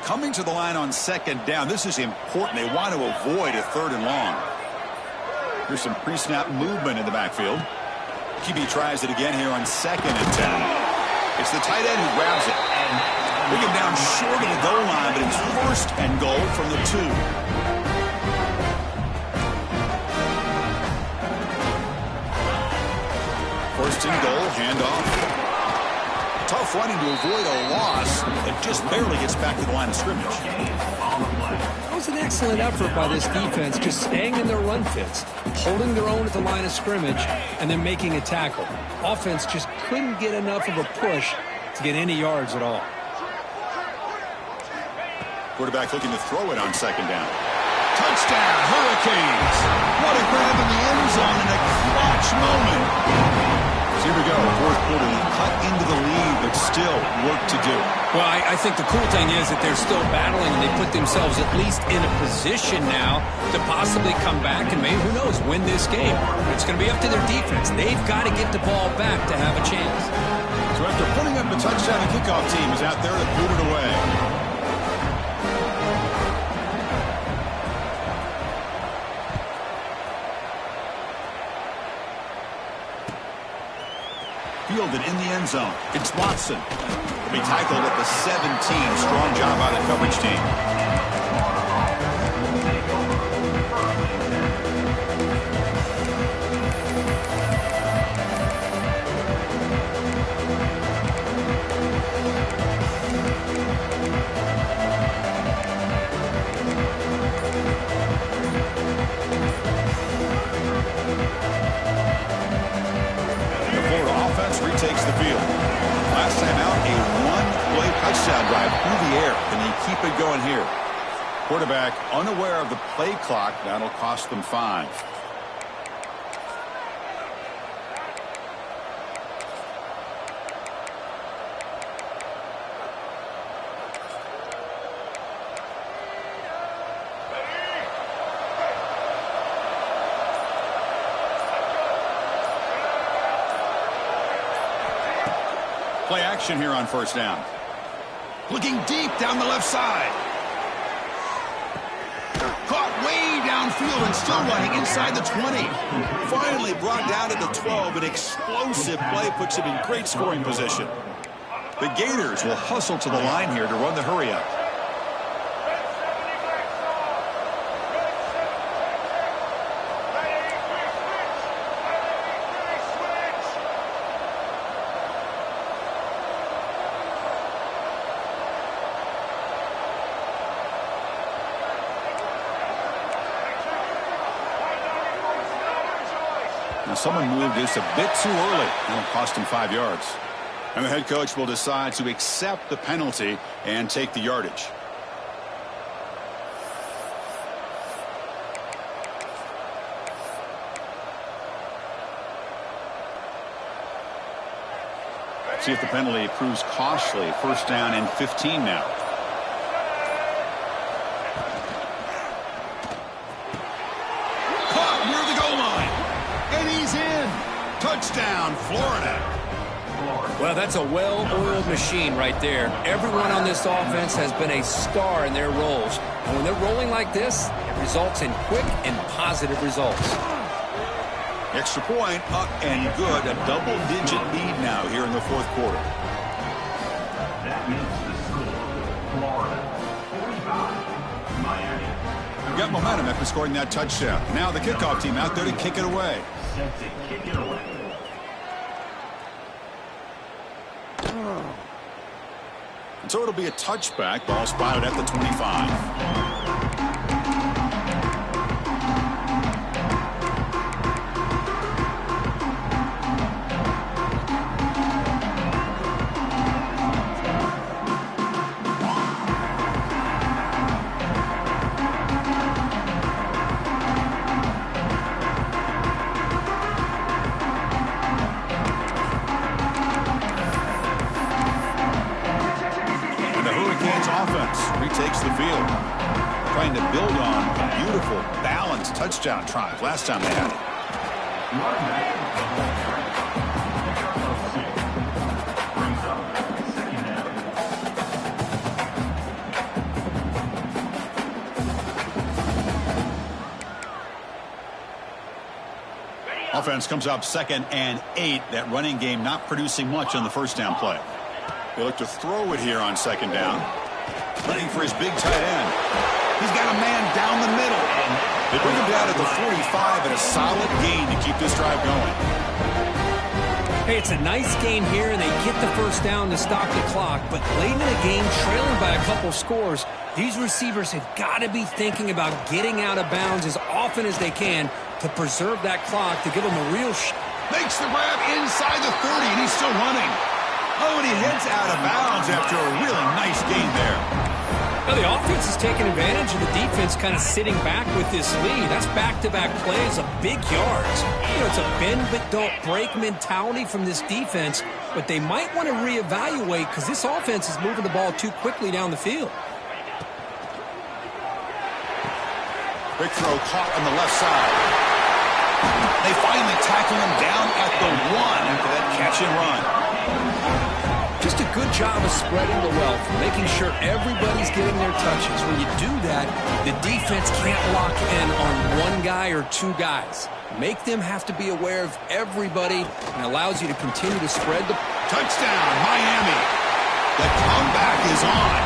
Coming to the line on 2nd down, this is important. They want to avoid a 3rd and long. Here's some pre-snap movement in the backfield. QB tries it again here on 2nd and 10. It's the tight end who grabs it. Bring him down short of the goal line, but it's 1st and goal from the 2. First and goal, handoff. Tough running to avoid a loss that just barely gets back to the line of scrimmage. That was an excellent effort by this defense, just staying in their run fits, holding their own at the line of scrimmage, and then making a tackle. Offense just couldn't get enough of a push to get any yards at all. Quarterback looking to throw it on 2nd down. Touchdown, Hurricanes! What a grab in the end zone in a clutch moment. So here we go, 4th quarter. They cut into the lead, but still work to do. Well, I think the cool thing is that they're still battling, and they put themselves at least in a position now to possibly come back and maybe, who knows, win this game. But it's going to be up to their defense. They've got to get the ball back to have a chance. So after putting up a touchdown, the kickoff team is out there to boot it away. Fielded in the end zone. It's Watson. Will be tackled at the 17. Strong job by the coverage team. Retakes the field. Last time out, a play touchdown drive through the air. Can they keep it going here? Quarterback unaware of the play clock. That'll cost them 5. Play action here on first down. Looking deep down the left side. Caught way downfield and still running inside the 20. Finally brought down at the 12. An explosive play puts him in great scoring position. The Gators will hustle to the line here to run the hurry up. Now someone moved this a bit too early. That'll cost him 5 yards. And the head coach will decide to accept the penalty and take the yardage. See if the penalty proves costly. First down and 15 now. Caught near the goal line. And he's in. Touchdown, Florida. Well, that's a well-oiled machine right there. Everyone on this offense has been a star in their roles. And when they're rolling like this, it results in quick and positive results. Extra point up and good. A double-digit lead now here in the fourth quarter. That makes the score Florida 45, Miami. Got momentum after scoring that touchdown. Now the kickoff team out there to kick it away. Set to kick it away. And so it'll be a touchback. Ball spotted at the 25. Takes the field, trying to build on a beautiful, balanced touchdown drive last time they had it. Offense comes up 2nd and 8. That running game not producing much on the first down play. They look to throw it here on 2nd down. Running for his big tight end. He's got a man down the middle. They bring him down at the 45 and a solid gain to keep this drive going. Hey, it's a nice game here, and they get the first down to stop the clock. But late in the game, trailing by a couple scores, these receivers have got to be thinking about getting out of bounds as often as they can to preserve that clock, to give them a real Makes the grab inside the 30, and he's still running. Oh, and he heads out of bounds after a really nice gain there. Well, the offense is taking advantage of the defense kind of sitting back with this lead. That's back-to-back plays of big yards. You know, it's a bend-but-don't-break mentality from this defense, but they might want to reevaluate because this offense is moving the ball too quickly down the field. Quick throw caught on the left side. They finally tackle him down at the 1 after that catch and run. Just a good job of spreading the wealth, making sure everybody's getting their touches. When you do that, the defense can't lock in on one guy or two guys. Make them have to be aware of everybody and allows you to continue to spread the... Touchdown, Miami. The comeback is on.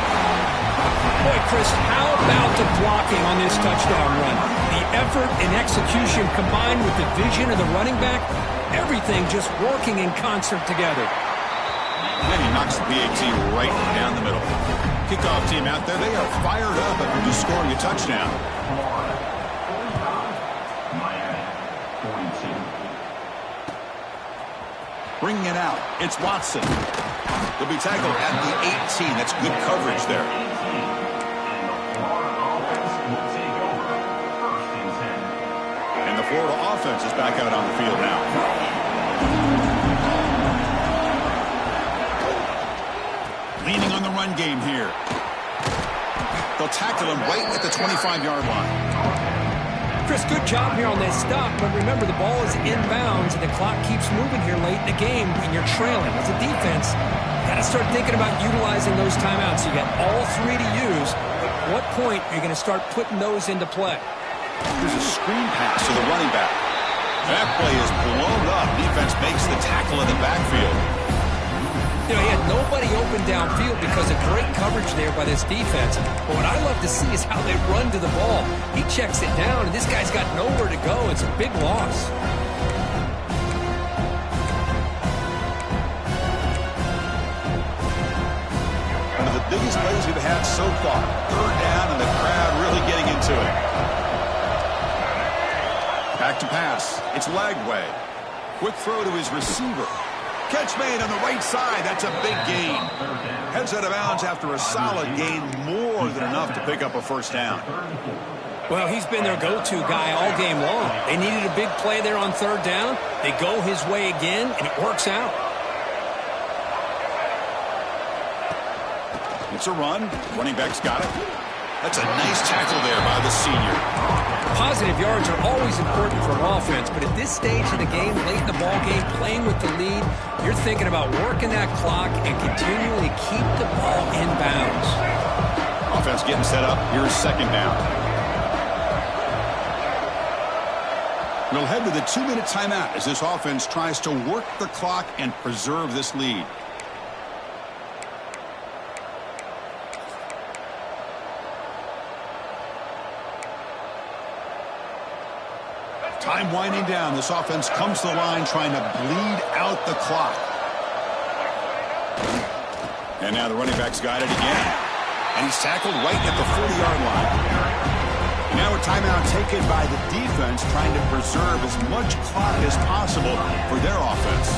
Boy, Chris, how about the blocking on this touchdown run? The effort and execution combined with the vision of the running back, everything just working in concert together. And he knocks the PAT right down the middle. Kickoff team out there, they are fired up after just scoring a touchdown. Florida 45, Miami 42. Bringing it out, it's Watson. He'll be tackled at the 18. That's good coverage there. And the Florida offense is back out on the field now. Leaning on the run game here. They'll tackle him right at the 25-yard line. Chris, good job here on that stop, but remember the ball is inbounds and the clock keeps moving here late in the game and you're trailing. As a defense, got to start thinking about utilizing those timeouts. You got all three to use. At what point are you going to start putting those into play? Here's a screen pass to the running back. That play is blown up. Defense makes the tackle in the backfield. You know, he had nobody open downfield because of great coverage there by this defense. But what I love to see is how they run to the ball. He checks it down, and this guy's got nowhere to go. It's a big loss. One of the biggest plays we've had so far. Third down, and the crowd really getting into it. Back to pass. It's Lagway. Quick throw to his receiver. Catch made on the right side. That's a big gain. Heads out of bounds after a solid gain, more than enough to pick up a first down. Well, he's been their go-to guy all game long. They needed a big play there on third down. They go his way again, and it works out. It's a run. Running back's got it. That's a nice tackle there by the senior. Positive yards are always important for an offense, but at this stage of the game, late in the ball game, playing with the lead, you're thinking about working that clock and continuing to keep the ball in bounds. Offense getting set up. Here's second down. We'll head to the 2-minute timeout as this offense tries to work the clock and preserve this lead. Time winding down. This offense comes to the line trying to bleed out the clock. And now the running back's got it again. And he's tackled right at the 40-yard line. Now a timeout taken by the defense trying to preserve as much clock as possible for their offense.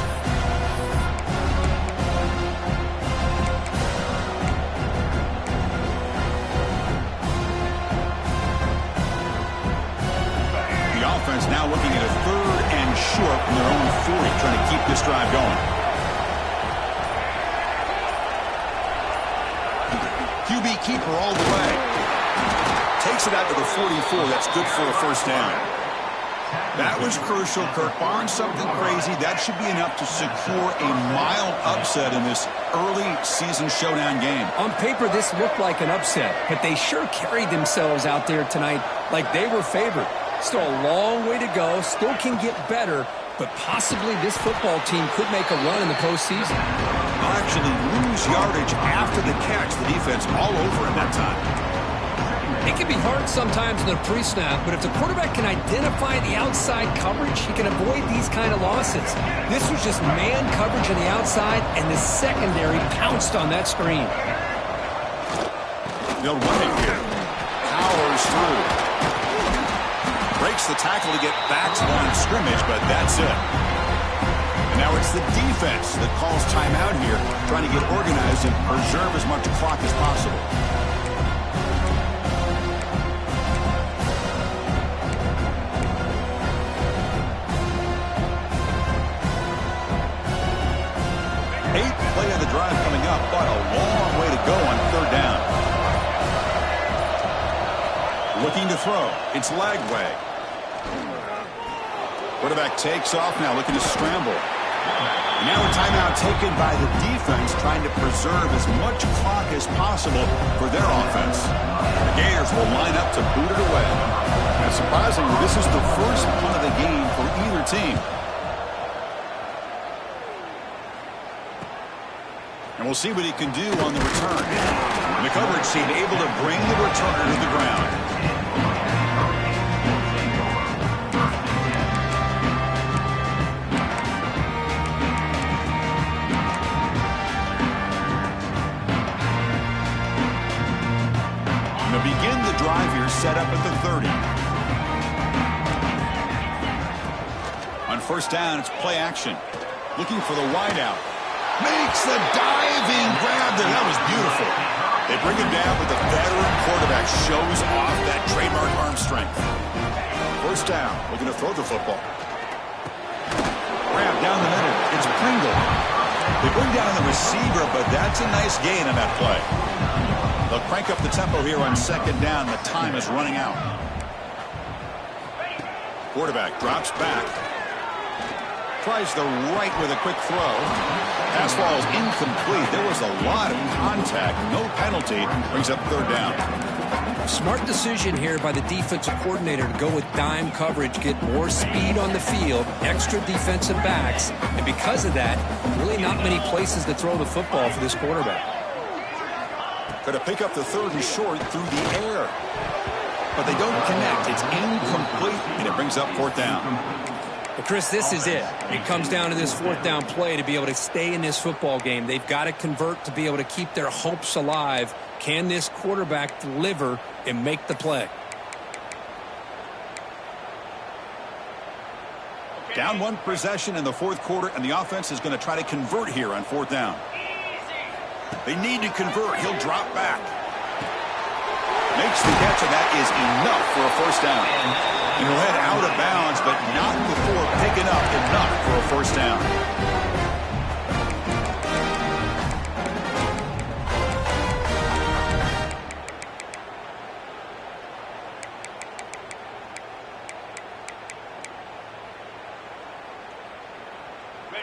Offense now looking at a third and short from their own 40, trying to keep this drive going. QB keeper all the way. Takes it out to the 44. That's good for a first down. That was crucial, Kirk. Barring something crazy, that should be enough to secure a mild upset in this early season showdown game. On paper, this looked like an upset, but they sure carried themselves out there tonight like they were favored. Still a long way to go, still can get better, but possibly this football team could make a run in the postseason. They'll actually lose yardage after the catch. The defense all over him that time. It can be hard sometimes in the pre-snap, but if the quarterback can identify the outside coverage, he can avoid these kind of losses. This was just man coverage on the outside, and the secondary pounced on that screen. They'll run it here. Powers through. Breaks the tackle to get back to the line of scrimmage, but that's it. And now it's the defense that calls timeout here, trying to get organized and preserve as much clock as possible. Eighth play of the drive coming up, but a long way to go on third down. Looking to throw. It's Lagway. Quarterback takes off now, looking to scramble. And now a timeout taken by the defense, trying to preserve as much clock as possible for their offense. The Gators will line up to boot it away. And surprisingly, this is the first punt of the game for either team. And we'll see what he can do on the return. And the coverage team able to bring the returner to the ground. Begin the drive here, set up at the 30. On first down, it's play action. Looking for the wideout. Makes the diving grab there. That was beautiful. They bring him down, but the veteran quarterback shows off that trademark arm strength. First down. Looking to throw the football. Grab down the middle. It's Pringle. They bring down the receiver, but that's a nice gain on that play. They'll crank up the tempo here on second down. The time is running out. Quarterback drops back. Tries the right with a quick throw. Pass ball is incomplete. There was a lot of contact. No penalty. Brings up third down. Smart decision here by the defensive coordinator to go with dime coverage, get more speed on the field, extra defensive backs, and because of that, really not many places to throw the football for this quarterback. Going to pick up the third and short through the air. But they don't connect. It's incomplete, and it brings up fourth down. But Chris, this is it. It comes down to this fourth down play to be able to stay in this football game. They've got to convert to be able to keep their hopes alive. Can this quarterback deliver and make the play? Down one possession in the fourth quarter, and the offense is going to try to convert here on fourth down. They need to convert. He'll drop back. Makes the catch, and that is enough for a first down. And he'll head out of bounds, but not before picking up enough for a first down.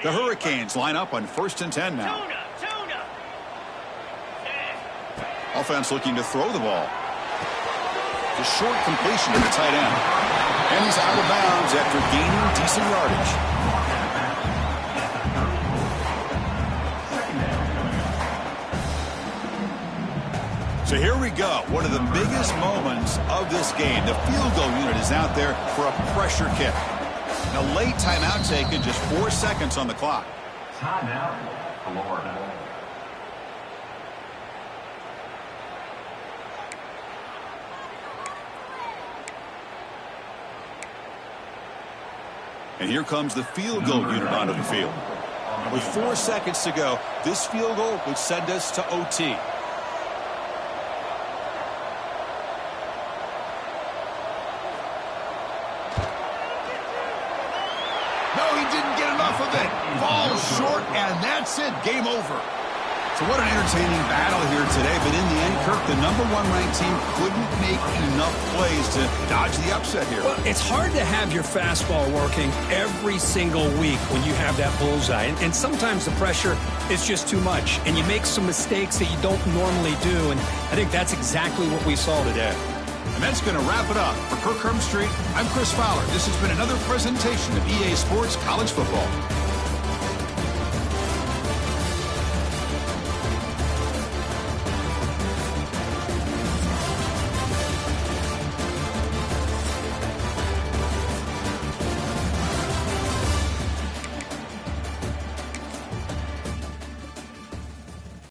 The Hurricanes line up on 1st and 10 now. Offense looking to throw the ball. The short completion to the tight end. And he's out of bounds after gaining decent yardage. So here we go. One of the biggest moments of this game. The field goal unit is out there for a pressure kick. A late timeout taken, just 4 seconds on the clock. Timeout, Florida. And here comes the field goal unit onto the field. With 4 seconds to go, this field goal would send us to OT. No, he didn't get enough of it. Falls short, and that's it. Game over. So what an entertaining battle here today. But in the end, Kirk, the #1 ranked team couldn't make enough plays to dodge the upset here. Well, it's hard to have your fastball working every single week when you have that bullseye. And sometimes the pressure is just too much. And you make some mistakes that you don't normally do. And I think that's exactly what we saw today. And that's going to wrap it up. For Kirk Herbstreit, I'm Chris Fowler. This has been another presentation of EA Sports College Football.